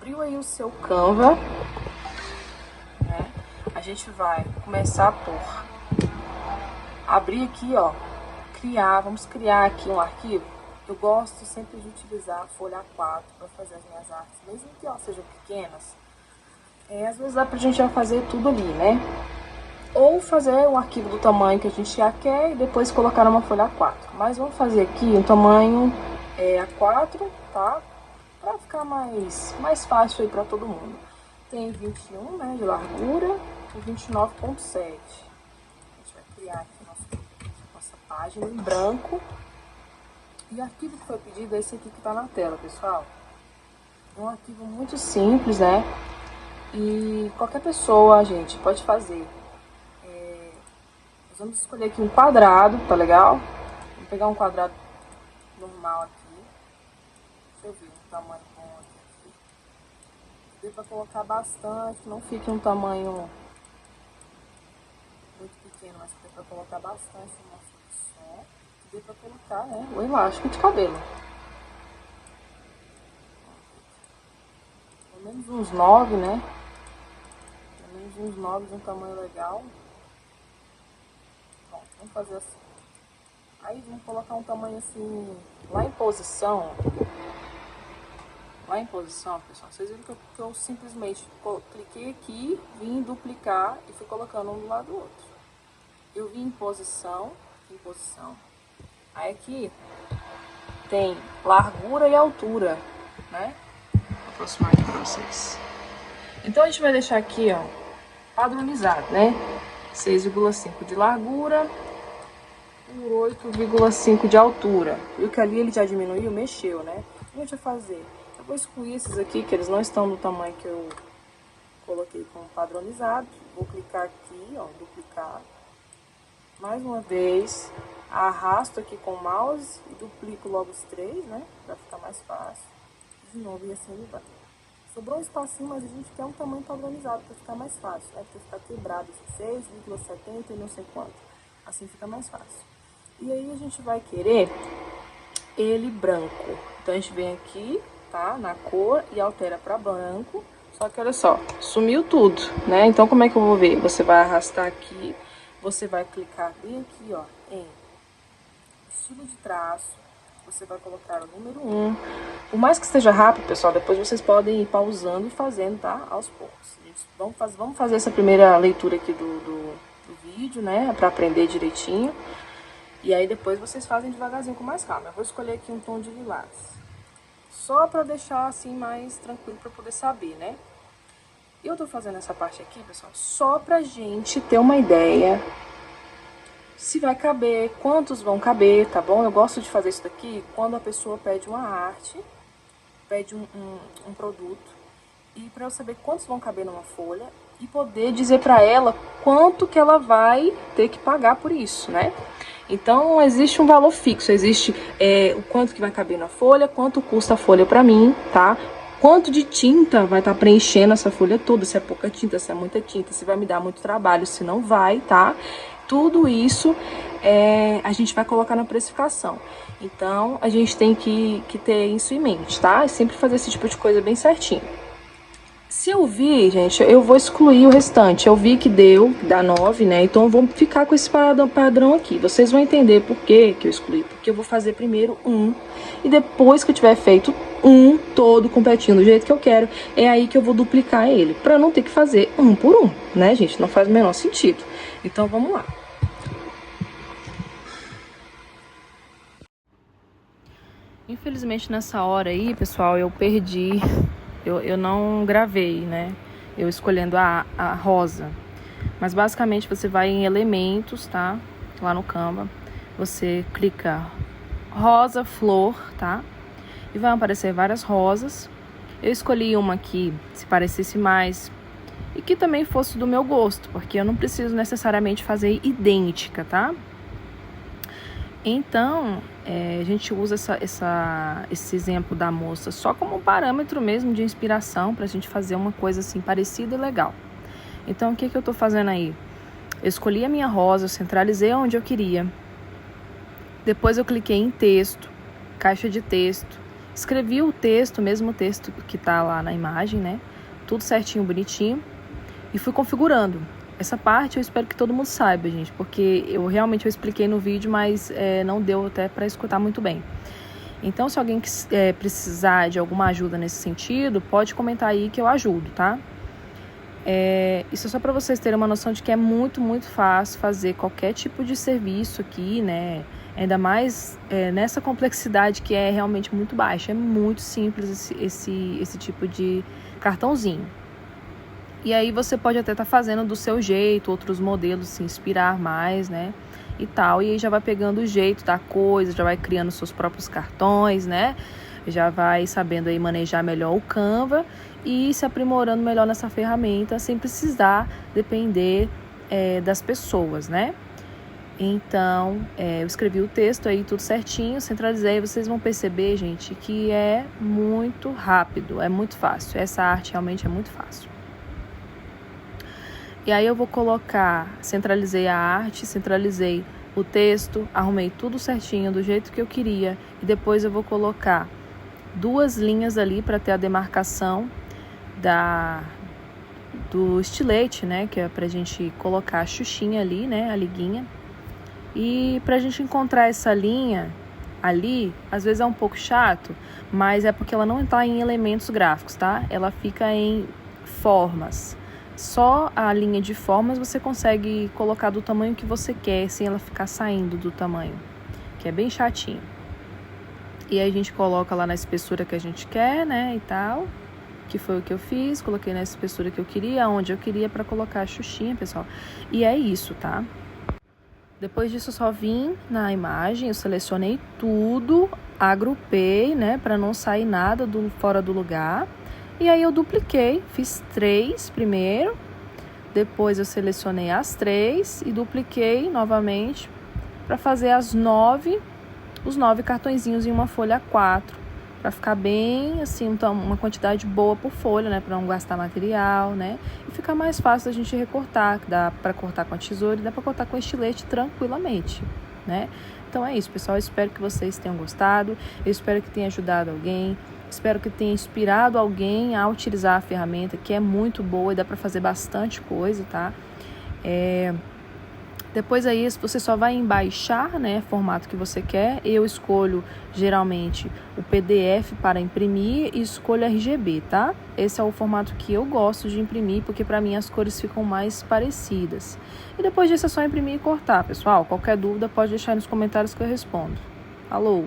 Abriu aí o seu Canva, né? A gente vai começar por abrir aqui, ó, vamos criar aqui um arquivo. Eu gosto sempre de utilizar a folha A4 para fazer as minhas artes, mesmo que elas sejam pequenas. Às vezes dá pra gente já fazer tudo ali, né? Ou fazer um arquivo do tamanho que a gente já quer e depois colocar numa folha A4. Mas vamos fazer aqui um tamanho A4, tá? Pra ficar mais fácil aí pra todo mundo. Tem 21, né, de largura e 29,7. A gente vai criar aqui nossa página em branco. E o arquivo que foi pedido é esse aqui que tá na tela, pessoal. É um arquivo muito simples, né? E qualquer pessoa, gente, pode fazer. Nós vamos escolher aqui um quadrado, tá legal? Vou pegar um quadrado normal aqui. Deixa eu ver um tamanho bom aqui. Dê pra colocar bastante, não fique um tamanho muito pequeno, mas dê pra colocar bastante no nosso som. Dê pra colocar, né, o elástico de cabelo. Pelo menos uns 9, né? Pelo menos uns 9 de um tamanho legal. Bom, vamos fazer assim. Aí vamos colocar um tamanho assim, lá em posição. Lá em posição, pessoal, vocês viram que eu simplesmente cliquei aqui, vim duplicar e fui colocando um do lado do outro. Eu vim em posição. Aí aqui tem largura e altura, né? Vou aproximar aqui pra vocês. Então a gente vai deixar aqui, ó, padronizado, né? 6,5 de largura por 8,5 de altura. Viu que ali ele já diminuiu, mexeu, né? O que a gente vai fazer? Eu vou excluir esses aqui, que eles não estão no tamanho que eu coloquei como padronizado. Vou clicar aqui, ó, duplicar. Mais uma vez, arrasto aqui com o mouse e duplico logo os 3, né? Pra ficar mais fácil. De novo, e assim ele vai. Sobrou um espacinho, mas a gente quer um tamanho padronizado para ficar mais fácil, né? Porque ficar quebrado esse 6,70 e não sei quanto. Assim fica mais fácil. E aí a gente vai querer ele branco. Então a gente vem aqui, tá? Na cor e altera para branco. Só que olha só, sumiu tudo, né? Então como é que eu vou ver? Você vai arrastar aqui, você vai clicar bem aqui, ó, em estilo de traço. Você vai colocar o número 1. Por mais que esteja rápido, pessoal, depois vocês podem ir pausando e fazendo, tá? Aos poucos. Vamos fazer essa primeira leitura aqui do vídeo, né? Pra aprender direitinho. E aí depois vocês fazem devagarzinho com mais calma. Eu vou escolher aqui um tom de lilás. Só pra deixar assim mais tranquilo pra poder saber, né? Eu tô fazendo essa parte aqui, pessoal, só pra gente ter uma ideia se vai caber, quantos vão caber, tá bom? Eu gosto de fazer isso daqui quando a pessoa pede uma arte, pede um produto, e para eu saber quantos vão caber numa folha e poder dizer para ela quanto que ela vai ter que pagar por isso, né? Então não existe um valor fixo, existe o quanto que vai caber na folha, quanto custa a folha para mim, tá? Quanto de tinta vai estar preenchendo essa folha toda, se é pouca tinta, se é muita tinta, se vai me dar muito trabalho, se não vai, tá? Tudo isso a gente vai colocar na precificação. Então, a gente tem que ter isso em mente, tá? E sempre fazer esse tipo de coisa bem certinho. Se eu vi, gente, eu vou excluir o restante. Eu vi que dá 9, né? Então, eu vou ficar com esse padrão aqui. Vocês vão entender por que eu excluí. Porque eu vou fazer primeiro um. E depois que eu tiver feito um todo completinho do jeito que eu quero, é aí que eu vou duplicar ele. Pra não ter que fazer um por um, né, gente? Não faz o menor sentido. Então, vamos lá. Infelizmente, nessa hora aí, pessoal, eu perdi. Eu não gravei, né? Eu escolhendo a rosa. Mas, basicamente, você vai em elementos, tá? Lá no Canva. Você clica rosa, flor, tá? E vai aparecer várias rosas. Eu escolhi uma que se parecesse mais e que também fosse do meu gosto, porque eu não preciso necessariamente fazer idêntica, tá? Então, a gente usa esse exemplo da moça só como um parâmetro mesmo de inspiração pra gente fazer uma coisa assim parecida e legal. Então, o que eu tô fazendo aí? Eu escolhi a minha rosa, eu centralizei onde eu queria. Depois eu cliquei em texto, caixa de texto, Escrevi o texto, o mesmo texto que tá lá na imagem, né? Tudo certinho, bonitinho. E fui configurando. Essa parte eu espero que todo mundo saiba, gente, porque eu expliquei no vídeo, mas não deu até para escutar muito bem. Então, se alguém precisar de alguma ajuda nesse sentido, pode comentar aí que eu ajudo, tá? Isso é só para vocês terem uma noção de que é muito, muito fácil fazer qualquer tipo de serviço aqui, né? Ainda mais nessa complexidade que é realmente muito baixa. É muito simples esse tipo de cartãozinho. E aí você pode até estar fazendo do seu jeito, outros modelos se inspirar mais, né? E tal. E aí já vai pegando o jeito da coisa, já vai criando seus próprios cartões, né? Já vai sabendo aí manejar melhor o Canva e se aprimorando melhor nessa ferramenta sem precisar depender das pessoas, né? Então, eu escrevi o texto aí tudo certinho, centralizei. Vocês vão perceber, gente, que é muito rápido, é muito fácil. Essa arte realmente é muito fácil. E aí eu vou colocar, centralizei a arte, centralizei o texto, arrumei tudo certinho do jeito que eu queria. E depois eu vou colocar 2 linhas ali para ter a demarcação do estilete, né? Que é pra gente colocar a xuxinha ali, né? A liguinha. E pra gente encontrar essa linha ali, às vezes é um pouco chato, mas é porque ela não está em elementos gráficos, tá? Ela fica em formas. Só a linha de formas você consegue colocar do tamanho que você quer, sem ela ficar saindo do tamanho, que é bem chatinho. E aí a gente coloca lá na espessura que a gente quer, né, e tal, que foi o que eu fiz, coloquei na espessura que eu queria, onde eu queria para colocar a xuxinha, pessoal. E é isso, tá? Depois disso eu só vim na imagem, eu selecionei tudo, agrupei, né, para não sair nada fora do lugar. E aí eu dupliquei, fiz 3 primeiro, depois eu selecionei as 3 e dupliquei novamente para fazer os 9 cartõezinhos em uma folha 4, para ficar bem assim, então, uma quantidade boa por folha, né, para não gastar material, né, e ficar mais fácil a gente recortar, dá para cortar com a tesoura e dá para cortar com estilete tranquilamente, né. Então é isso, pessoal, eu espero que vocês tenham gostado, eu espero que tenha ajudado alguém. Espero que tenha inspirado alguém a utilizar a ferramenta, que é muito boa e dá para fazer bastante coisa, tá? Depois aí você só vai baixar, né, formato que você quer. Eu escolho geralmente o PDF para imprimir e escolho RGB, tá? Esse é o formato que eu gosto de imprimir, porque para mim as cores ficam mais parecidas. E depois disso é só imprimir e cortar, pessoal. Qualquer dúvida pode deixar aí nos comentários que eu respondo. Alô?